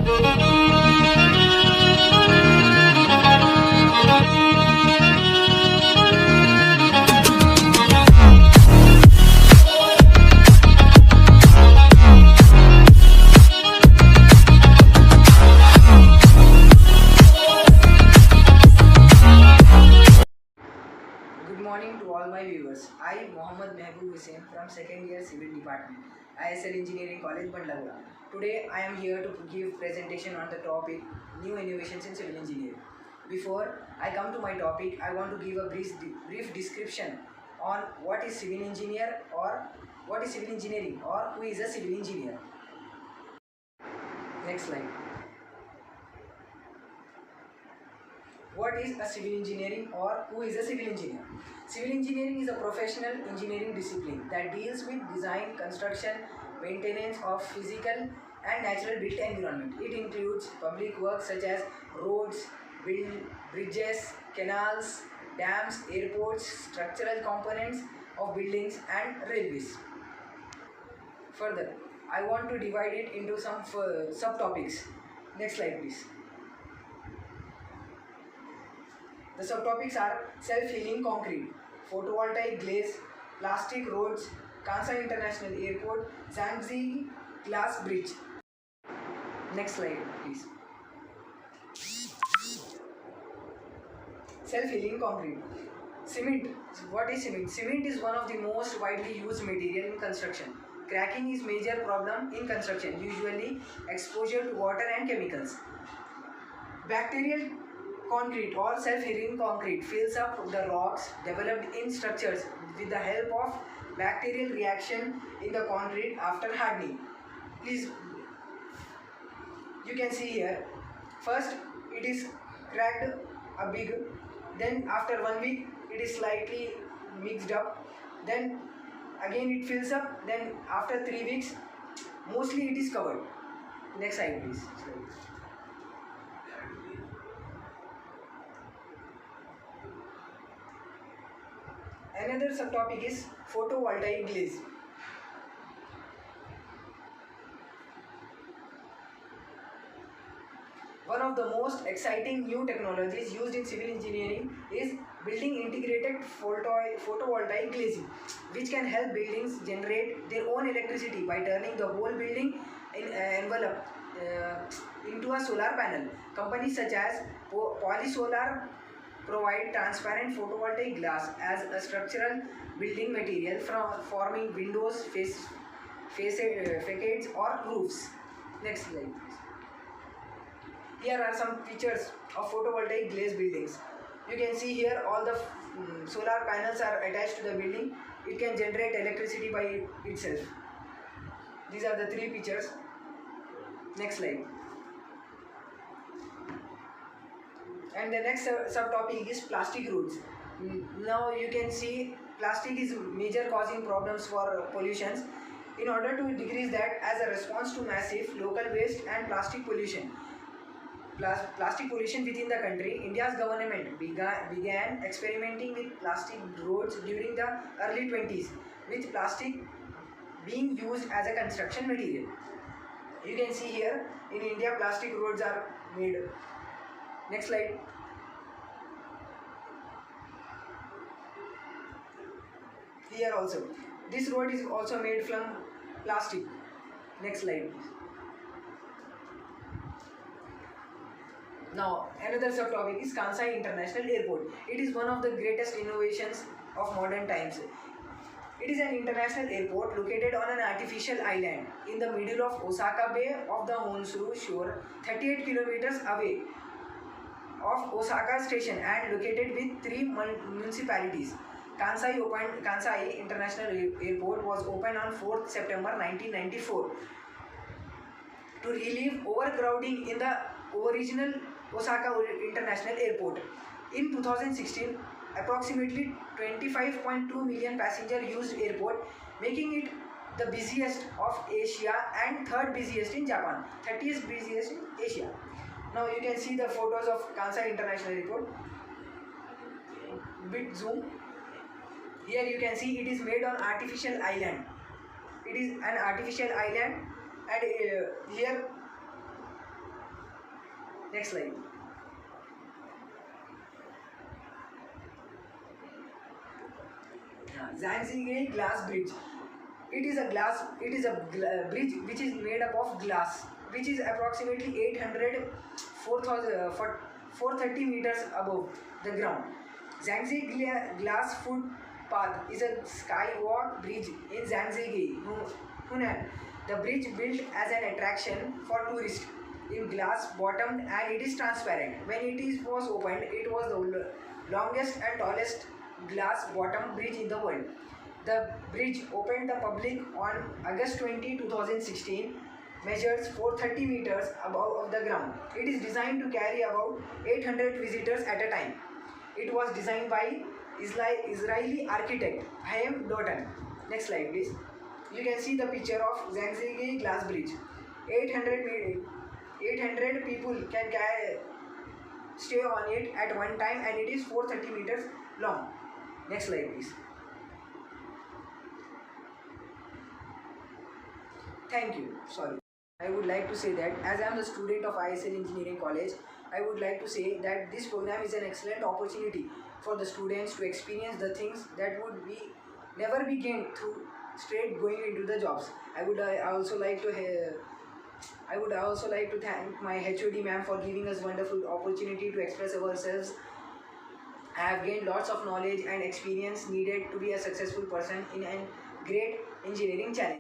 Good morning to all my viewers. I, Mohammad Mehboob Hussain from second year Civil Department, ISL Engineering College, Bandagura. Today I am here to give presentation on the topic New Innovations in Civil Engineering. Before I come to my topic, I want to give a brief description on what is civil engineer or what is civil engineering or who is a civil engineer. Next slide. What is a civil engineering or who is a civil engineer? Civil engineering is a professional engineering discipline that deals with design, construction, maintenance of physical and natural built environment. It includes public works such as roads, bridges, canals, dams, airports, structural components of buildings and railways. Further, I want to divide it into some subtopics. Next slide please. The subtopics are self-healing concrete, photovoltaic glaze, plastic roads, Kansai International Airport, Zhangzi Glass Bridge. Next slide, please. Self-healing concrete. Cement. What is cement? Cement is one of the most widely used material in construction. Cracking is major problem in construction, usually exposure to water and chemicals. Bacterial concrete or self-healing concrete fills up the rocks developed in structures with the help of bacterial reaction in the concrete after hardening. Please, you can see here, first it is cracked a big, then after 1 week it is slightly mixed up, then again it fills up, then after 3 weeks mostly it is covered. Next slide please. Another subtopic is photovoltaic glaze. One of the most exciting new technologies used in civil engineering is building integrated photovoltaic glazing, which can help buildings generate their own electricity by turning the whole building in envelope into a solar panel. Companies such as Polysolar provide transparent photovoltaic glass as a structural building material from forming windows, facades or roofs. Next slide please. Here are some features of photovoltaic glaze buildings. You can see here all the solar panels are attached to the building. It can generate electricity by itself. These are the three features. Next slide. And the next subtopic is plastic roads. Now you can see plastic is major causing problems for pollutions. In order to decrease that, as a response to massive local waste and plastic pollution, within the country, India's government began experimenting with plastic roads during the early 20s, with plastic being used as a construction material. You can see here in India plastic roads are made. Next slide. Here also, this road is also made from plastic. Next slide. Now, another subtopic is Kansai International Airport. It is one of the greatest innovations of modern times. It is an international airport located on an artificial island in the middle of Osaka Bay of the Honshu shore, 38 kilometers away of Osaka Station and located with three municipalities. Kansai International Airport was opened on 4th September 1994 to relieve overcrowding in the original Osaka International Airport. In 2016, approximately 25.2 million passengers used airport, making it the busiest of Asia and third busiest in Japan, 30th busiest in Asia. Now you can see the photos of Kansai International Airport. Bit zoom. Here you can see it is made on artificial island. It is an artificial island, and here Next slide. Zhangzhige Glass Bridge. It is a bridge which is made up of glass, which is approximately 430 meters above the ground. Zhangzhige Glass Footpath is a skywalk bridge in Zhangzhige, Hunan. The bridge built as an attraction for tourists in glass bottomed, and it is transparent. When was opened, it was the longest and tallest glass bottom bridge in the world. The bridge opened the public on August 20, 2016, measures 430 meters above the ground. It is designed to carry about 800 visitors at a time. It was designed by Israeli architect Haim Dotan. Next slide, please. You can see the picture of Zhangzhige Glass Bridge. 800 people can stay on it at one time, and it is 430 meters long. Next slide, please. Thank you. Sorry. I would like to say that as I am a student of ISL Engineering College, I would like to say that this program is an excellent opportunity for the students to experience the things that would never be gained through straight going into the jobs. I would also like to thank my HOD ma'am for giving us wonderful opportunity to express ourselves. I have gained lots of knowledge and experience needed to be a successful person in a great engineering challenge.